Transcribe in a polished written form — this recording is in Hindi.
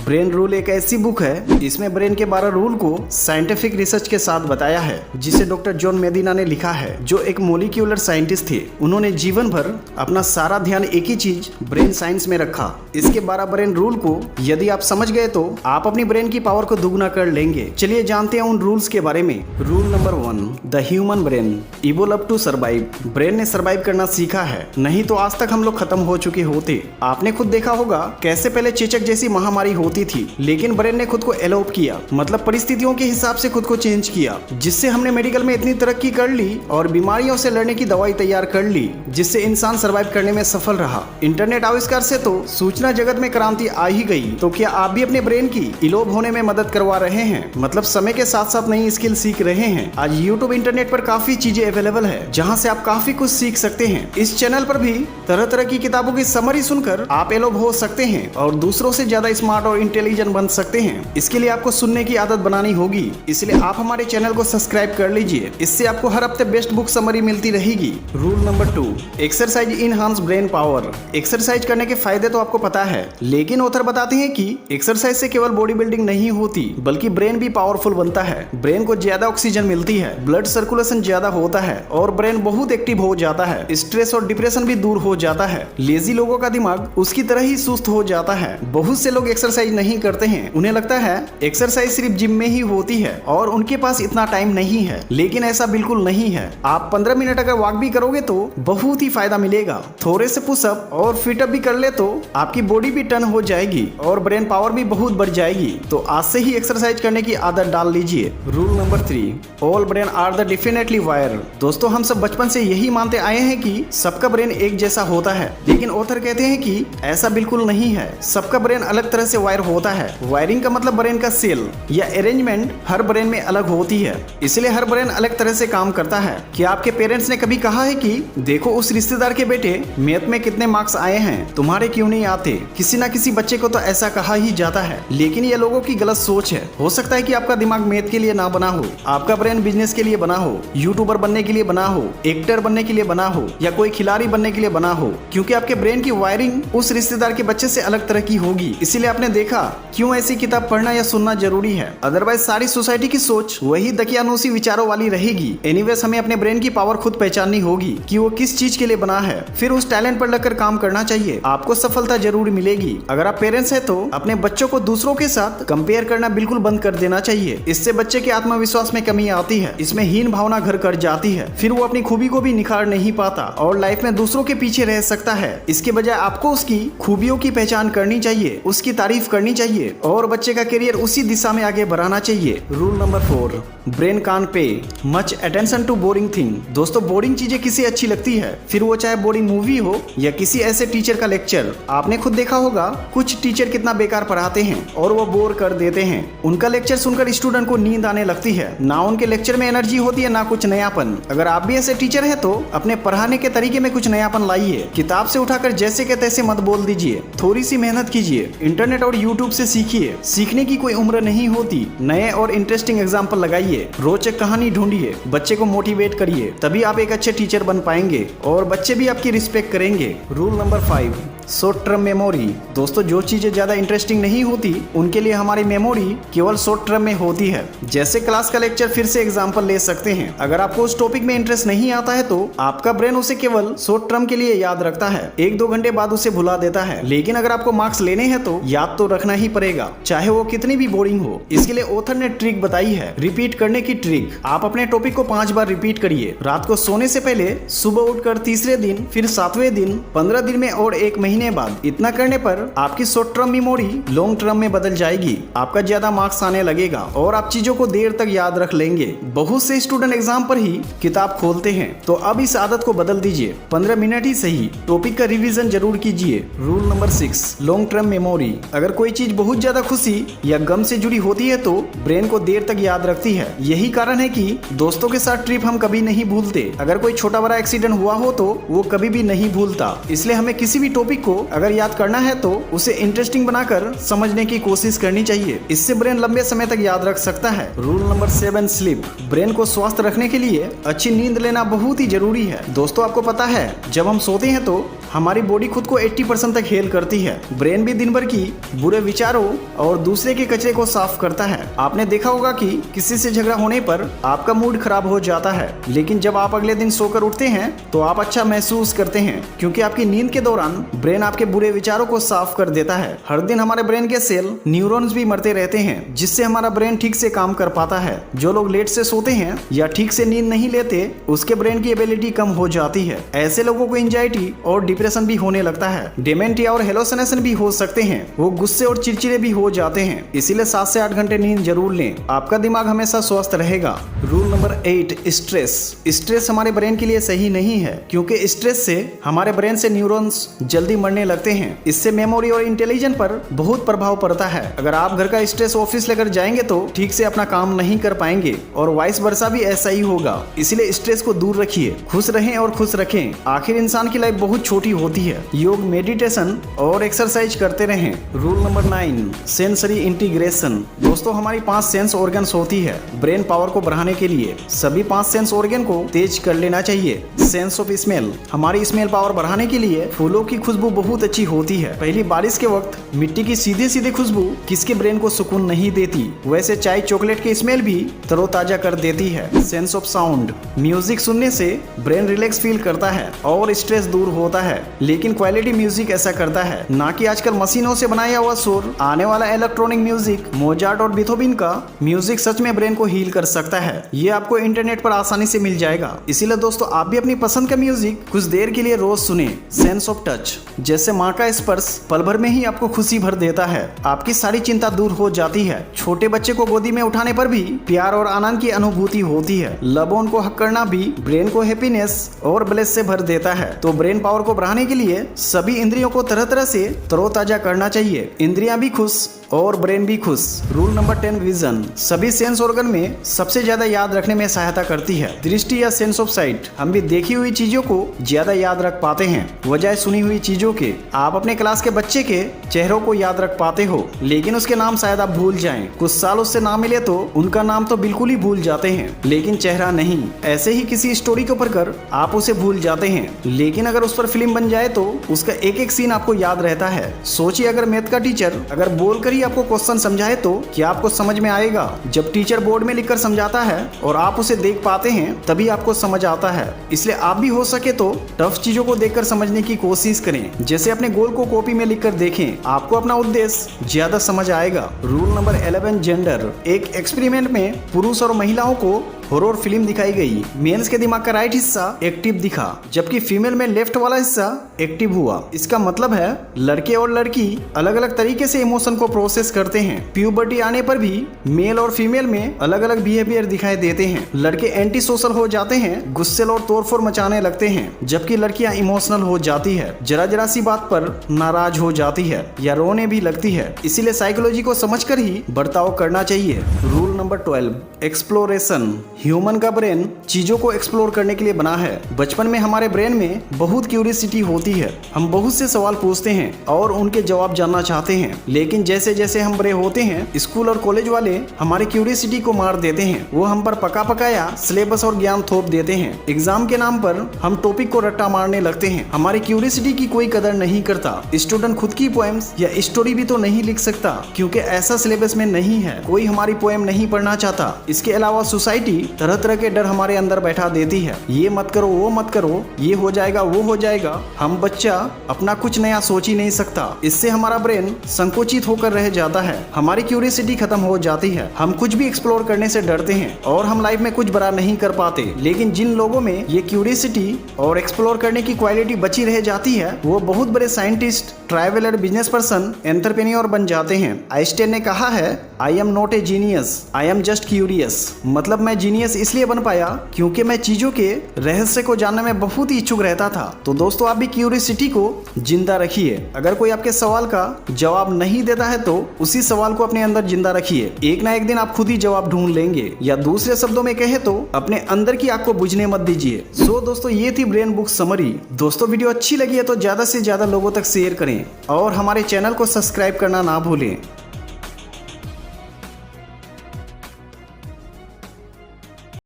ब्रेन रूल एक ऐसी बुक है, इसमें ब्रेन के 12 रूल को साइंटिफिक रिसर्च के साथ बताया है, जिसे डॉक्टर जॉन मेडिना ने लिखा है, जो एक मॉलिक्यूलर साइंटिस्ट थे। उन्होंने जीवन भर अपना सारा ध्यान एक ही चीज ब्रेन साइंस में रखा। इसके 12 ब्रेन रूल को यदि आप समझ गए तो आप अपनी ब्रेन की पावर को दुगना कर लेंगे। चलिए जानते हैं उन रूल्स के बारे में। Rule number 1, the human brain evolve to survive. Brain ने सर्वाइव करना सीखा है, नहीं तो आज तक हम लोग खत्म हो चुके होते। आपने खुद देखा होगा कैसे पहले चेचक जैसी महामारी होती थी, लेकिन ब्रेन ने खुद को एलोप किया, मतलब परिस्थितियों के हिसाब से खुद को चेंज किया, जिससे हमने मेडिकल में इतनी तरक्की कर ली और बीमारियों से लड़ने की दवाई तैयार कर ली, जिससे इंसान सर्वाइव करने में सफल रहा। इंटरनेट आविष्कार से तो सूचना जगत में क्रांति आ ही गई। तो क्या आप भी अपने ब्रेन की इलोप होने में मदद करवा रहे हैं, मतलब समय के साथ साथ नई स्किल सीख रहे हैं? आज यूट्यूब इंटरनेट पर काफी चीजें अवेलेबल है, जहाँ से आप काफी कुछ सीख सकते हैं। इस चैनल पर भी तरह तरह की किताबों की समरी सुनकर आप एलोप हो सकते हैं और दूसरों से ज्यादा स्मार्ट और इंटेलिजेंट बन सकते हैं। इसके लिए आपको सुनने की आदत बनानी होगी, इसलिए आप हमारे चैनल को सब्सक्राइब कर लीजिए। इससे आपको हर हफ्ते बेस्ट बुक समरी मिलती रहेगी। Rule number 2, exercise enhance brain power. Exercise करने के फायदे तो आपको पता है, लेकिन ऑथर बताते हैं कि एक्सरसाइज से केवल बॉडी बिल्डिंग नहीं होती, बल्कि ब्रेन भी पावरफुल बनता है। ब्रेन को ज्यादा ऑक्सीजन मिलती है, ब्लड सर्कुलेशन ज्यादा होता है और ब्रेन बहुत एक्टिव हो जाता है। स्ट्रेस और डिप्रेशन भी दूर हो जाता है। लेजी लोगों का दिमाग उसकी तरह ही सुस्त हो जाता है। बहुत से लोग एक्सरसाइज नहीं करते हैं, उन्हें लगता है एक्सरसाइज सिर्फ जिम में ही होती है और उनके पास इतना टाइम नहीं है, लेकिन ऐसा बिल्कुल नहीं है। आप 15 मिनट अगर वॉक भी करोगे तो बहुत ही फायदा मिलेगा। थोड़े से पुशअप और फिटअप भी कर ले तो आपकी बॉडी भी टर्न हो जाएगी और ब्रेन पावर भी बहुत बढ़ जाएगी। तो आज से ही एक्सरसाइज करने की आदत डाल लीजिए। Rule number 3, all brain are the definitely wire. दोस्तों, हम सब बचपन से यही मानते आए हैं कि सबका ब्रेन एक जैसा होता है, लेकिन ऑथर कहते हैं कि ऐसा बिल्कुल नहीं है। सबका ब्रेन अलग तरह से वायर होता है। वायरिंग का मतलब ब्रेन का सेल या अरेंजमेंट हर ब्रेन में अलग होती है, इसलिए हर ब्रेन अलग तरह से काम करता है। क्या आपके पेरेंट्स ने कभी कहा है कि देखो उस रिश्तेदार के बेटे मैथ में कितने मार्क्स आए हैं, तुम्हारे क्यों नहीं आते? किसी ना किसी बच्चे को तो ऐसा कहा ही जाता है, लेकिन ये लोगों की गलत सोच है। हो सकता है कि आपका दिमाग मैथ के लिए ना बना हो, आपका ब्रेन बिजनेस के लिए बना हो, यूट्यूबर बनने के लिए बना हो, एक्टर बनने के लिए बना हो या कोई खिलाड़ी बनने के लिए बना हो, क्योंकि आपके ब्रेन की वायरिंग उस रिश्तेदार के बच्चे से अलग तरह की होगी। इसीलिए आपने देखा क्यों ऐसी किताब पढ़ना या सुनना जरूरी है, अदरवाइज सारी सोसाइटी की सोच वही दकियानूसी विचारों वाली रहेगी। एनीवेज, हमें अपने ब्रेन की पावर खुद पहचाननी होगी कि वो किस चीज के लिए बना है, फिर उस टैलेंट पर लगकर काम करना चाहिए। आपको सफलता जरूर मिलेगी। अगर आप पेरेंट्स हैं तो अपने बच्चों को दूसरों के साथ कंपेयर करना बिल्कुल बंद कर देना चाहिए। इससे बच्चे के आत्मविश्वास में कमी आती है, इसमें हीन भावना घर कर जाती है, फिर वो अपनी खूबी को भी निखार नहीं पाता और लाइफ में दूसरों के पीछे रह सकता है। इसके बजाय आपको उसकी खूबियों की पहचान करनी चाहिए, उसकी तारीफ करनी चाहिए और बच्चे का करियर उसी दिशा में आगे बढ़ाना चाहिए। Rule number 4, brain can't pay much attention to boring thing. दोस्तों, बोरिंग चीजें किसे अच्छी लगती है, फिर वो चाहे बोरिंग मूवी हो या किसी ऐसे टीचर का लेक्चर। आपने खुद देखा होगा कुछ टीचर कितना बेकार पढ़ाते हैं और वो बोर कर देते हैं। उनका लेक्चर सुनकर स्टूडेंट को नींद आने लगती है, ना उनके लेक्चर में एनर्जी होती है ना कुछ नयापन। अगर आप भी ऐसे टीचर हैं तो अपने पढ़ाने के तरीके में कुछ नयापन लाइए। किताब से उठाकर जैसे के तैसे मत बोल दीजिए, थोड़ी सी मेहनत कीजिए। इंटरनेट और यूट्यूब से सीखिए, सीखने की कोई उम्र नहीं होती। नए और इंटरेस्टिंग एग्जाम्पल लगाइए, रोचक कहानी ढूंढिए, बच्चे को मोटिवेट करिए, तभी आप एक अच्छे टीचर बन पाएंगे और बच्चे भी आपकी रिस्पेक्ट करेंगे। Rule number 5, short term memory. दोस्तों, जो चीजें ज्यादा इंटरेस्टिंग नहीं होती उनके लिए हमारी मेमोरी केवल शॉर्ट टर्म में होती है। जैसे क्लास का लेक्चर फिर से एग्जांपल ले सकते हैं। अगर आपको उस टॉपिक में इंटरेस्ट नहीं आता है तो आपका ब्रेन उसे केवल शॉर्ट टर्म के लिए याद रखता है, 1-2 घंटे बाद उसे भुला देता है। लेकिन अगर आपको मार्क्स लेने हैं तो याद तो रखना ही पड़ेगा, चाहे वो कितनी भी बोरिंग हो। इसके लिए ऑथर ने ट्रिक बताई है, रिपीट करने की ट्रिक। आप अपने टॉपिक को 5 बार रिपीट करिए, रात को सोने से पहले, सुबह उठकर तीसरे दिन, फिर 7वें दिन, 15 दिन में और 1 महीने बाद। इतना करने पर आपकी short term memory long term में बदल जाएगी, आपका ज्यादा मार्क्स आने लगेगा और आप चीजों को देर तक याद रख लेंगे। बहुत से स्टूडेंट एग्जाम पर ही किताब खोलते हैं, तो अब इस आदत को बदल दीजिए। 15 मिनट ही सही टॉपिक का रिवीजन जरूर कीजिए। Rule number 6, long term memory. अगर कोई चीज बहुत ज्यादा खुशी या गम से जुड़ी होती है तो ब्रेन को देर तक याद रखती है। यही कारण है कि दोस्तों के साथ ट्रिप हम कभी नहीं भूलते। अगर कोई छोटा बड़ा एक्सीडेंट हुआ हो तो वो कभी भी नहीं भूलता। इसलिए हमें किसी भी टॉपिक को अगर याद करना है तो उसे इंटरेस्टिंग बनाकर समझने की कोशिश करनी चाहिए। इससे ब्रेन लंबे समय तक याद रख सकता है। Rule number 7, sleep. ब्रेन को स्वस्थ रखने के लिए अच्छी नींद लेना बहुत ही जरूरी है। दोस्तों, आपको पता है जब हम सोते हैं तो हमारी बॉडी खुद को 80% तक हील करती है। ब्रेन भी दिन भर की बुरे विचारों और दूसरे के कचरे को साफ करता है। आपने देखा होगा कि किसी से झगड़ा होने पर आपका मूड खराब हो जाता है, लेकिन जब आप अगले दिन सोकर उठते हैं तो आप अच्छा महसूस करते हैं, क्योंकि आपकी नींद के दौरान ब्रेन आपके बुरे विचारों को साफ कर देता है। हर दिन हमारे ब्रेन के सेल न्यूरॉन्स भी मरते रहते हैं, जिससे हमारा ब्रेन ठीक से काम कर पाता है। जो लोग लेट से सोते हैं या ठीक से नींद नहीं लेते, उसके ब्रेन की एबिलिटी कम हो जाती है। ऐसे लोगों को एंजाइटी और डिप्रेशन भी होने लगता है। डेमेंटिया और हेलोसिनेशन भी हो सकते हैं। वो गुस्से और चिड़चिड़े भी हो जाते हैं। इसीलिए 7 से 8 घंटे नींद जरूर लें, आपका दिमाग हमेशा स्वस्थ रहेगा। Rule number 8, stress. स्ट्रेस हमारे ब्रेन के लिए सही नहीं है, क्योंकि स्ट्रेस से हमारे ब्रेन से न्यूरॉन्स जल्दी मरने लगते हैं। इससे मेमोरी और इंटेलिजेंस पर बहुत प्रभाव पड़ता है। अगर आप घर का स्ट्रेस ऑफिस लेकर जाएंगे तो ठीक से अपना काम नहीं कर पाएंगे, और वाइस वर्सा भी ऐसा ही होगा। इसलिए स्ट्रेस को दूर रखिए, खुश रहें और खुश रखें। आखिर इंसान की लाइफ बहुत छोटी होती है। योग, मेडिटेशन और एक्सरसाइज करते रहें। Rule number 9, sensory integration. दोस्तों, हमारी 5 सेंस ऑर्गन्स होती है। ब्रेन पावर को बढ़ाने के लिए सभी 5 सेंस ऑर्गन को तेज कर लेना चाहिए। Sense of smell. हमारी स्मेल पावर बढ़ाने के लिए फूलों की खुशबू बहुत अच्छी होती है। पहली बारिश के वक्त मिट्टी की सीधे सीधे खुशबू किसके ब्रेन को सुकून नहीं देती, वैसे चाय चॉकलेट की स्मेल भी तरोताजा कर देती है। Sense of sound. म्यूजिक सुनने से ब्रेन रिलैक्स फील करता है और स्ट्रेस दूर होता है, लेकिन क्वालिटी म्यूजिक ऐसा करता है, ना कि आजकल मशीनों से बनाया हुआ शोर। आने वाला इलेक्ट्रॉनिक म्यूजिक, मोजार्ट और बीथोवन का म्यूजिक सच में ब्रेन को हील कर सकता है। ये आपको इंटरनेट पर आसानी से मिल जाएगा। इसीलिए दोस्तों, आप भी अपनी पसंद का म्यूजिक कुछ देर के लिए रोज सुने। Sense of touch. जैसे माँ का स्पर्श पल भर में ही आपको खुशी भर देता है, आपकी सारी चिंता दूर हो जाती है। छोटे बच्चे को गोदी में उठाने पर भी प्यार और आनंद की अनुभूति होती है। लबों को हक करना भी ब्रेन को हैप्पीनेस और ब्लेस से भर देता है। तो ब्रेन पावर को बढ़ाने के लिए सभी इंद्रियों को तरह तरह से तरोताजा करना चाहिए। इंद्रियां भी खुश और ब्रेन भी खुश। Rule number 10, vision. सभी सेंस ऑर्गन में सबसे ज्यादा याद रखने में सहायता करती है दृष्टि या सेंस ऑफ साइट। हम भी देखी हुई चीजों को ज्यादा याद रख पाते हैं बजाय सुनी हुई चीजों के। आप अपने क्लास के बच्चे के चेहरों को याद रख पाते हो, लेकिन उसके नाम शायद आप भूल जाएं। कुछ साल उससे ना मिले तो उनका नाम तो बिल्कुल ही भूल जाते हैं, लेकिन चेहरा नहीं। ऐसे ही किसी स्टोरी को पढ़कर आप उसे भूल जाते हैं, लेकिन अगर उस पर फिल्म बन जाए तो उसका एक एक सीन आपको याद रहता है। सोचिए, अगर मैथ का टीचर अगर बोलकर ही आपको क्वेश्चन समझाए तो क्या आपको समझ में आएगा? जब टीचर बोर्ड में लिखकर समझाता है और आप उसे देख पाते हैं, तभी आपको समझ आता है। इसलिए आप भी हो सके तो टफ चीजों को देखकर समझने की कोशिश करें। जैसे अपने गोल को कॉपी में लिखकर देखें, आपको अपना उद्देश्य ज्यादा समझ आएगा। Rule number 11, gender. एक एक्सपेरिमेंट में पुरुष और महिलाओं को हॉरर फिल्म दिखाई गई। मेल्स के दिमाग का राइट हिस्सा एक्टिव दिखा, जबकि फीमेल में लेफ्ट वाला हिस्सा एक्टिव हुआ। इसका मतलब है लड़के और लड़की अलग अलग तरीके से इमोशन को प्रोसेस करते हैं। प्यूबर्टी आने पर भी मेल और फीमेल में अलग अलग बिहेवियर दिखाई देते हैं। लड़के एंटी सोशल हो जाते हैं, गुस्से और तोड़फोड़ मचाने लगते हैं, जबकि लड़कियां इमोशनल हो जाती है, जरा जरा सी बात पर नाराज हो जाती है या रोने भी लगती है। इसीलिए साइकोलॉजी को समझकर ही बर्ताव करना चाहिए। Rule number 12, exploration. ह्यूमन का ब्रेन चीजों को एक्सप्लोर करने के लिए बना है। बचपन में हमारे ब्रेन में बहुत क्यूरियोसिटी होती है। हम बहुत से सवाल पूछते हैं और उनके जवाब जानना चाहते हैं, लेकिन जैसे जैसे हम बड़े होते हैं, स्कूल और कॉलेज वाले हमारी क्यूरियोसिटी को मार देते हैं। वो हम पर पका पकाया सिलेबस और ज्ञान थोप देते हैं। एग्जाम के नाम पर हम टॉपिक को रट्टा मारने लगते हैं। हमारी क्यूरियोसिटी की कोई कदर नहीं करता। स्टूडेंट खुद की पोएम्स या स्टोरी भी तो नहीं लिख सकता, क्योंकि ऐसा सिलेबस में नहीं है। कोई हमारी पोएम नहीं पढ़ना चाहता। इसके अलावा सोसाइटी तरह तरह के डर हमारे अंदर बैठा देती है। ये मत करो, वो मत करो, ये हो जाएगा, वो हो जाएगा। हम बच्चा अपना कुछ नया सोच ही नहीं सकता। इससे हमारा ब्रेन संकुचित होकर रह जाता है। हमारी क्यूरियोसिटी खत्म हो जाती है। हम कुछ भी एक्सप्लोर करने से डरते हैं और हम लाइफ में कुछ बड़ा नहीं कर पाते। लेकिन जिन लोगों में ये क्यूरियोसिटी और एक्सप्लोर करने की क्वालिटी बची रह जाती है, वो बहुत बड़े scientist, traveller, business person, entrepreneur बन जाते हैं। आइंस्टाइन ने कहा है, I am not a genius, I am just curious. मतलब मैं जीनियस जीनियस इसलिए बन पाया क्योंकि मैं चीजों के रहस्य को जानने में बहुत ही इच्छुक रहता था। तो दोस्तों आप भी क्यूरियोसिटी को जिंदा रखिए। अगर कोई आपके सवाल का जवाब नहीं देता है तो उसी सवाल को अपने अंदर जिंदा रखिए। एक ना एक दिन आप खुद ही जवाब ढूंढ लेंगे, या दूसरे शब्दों में कहे तो अपने अंदर की आग को बुझने मत दीजिए। सो दोस्तों ये थी ब्रेन बुक समरी। दोस्तों वीडियो अच्छी लगी है तो ज्यादा से ज्यादा लोगों तक शेयर करें और हमारे चैनल को सब्सक्राइब करना ना भूलें।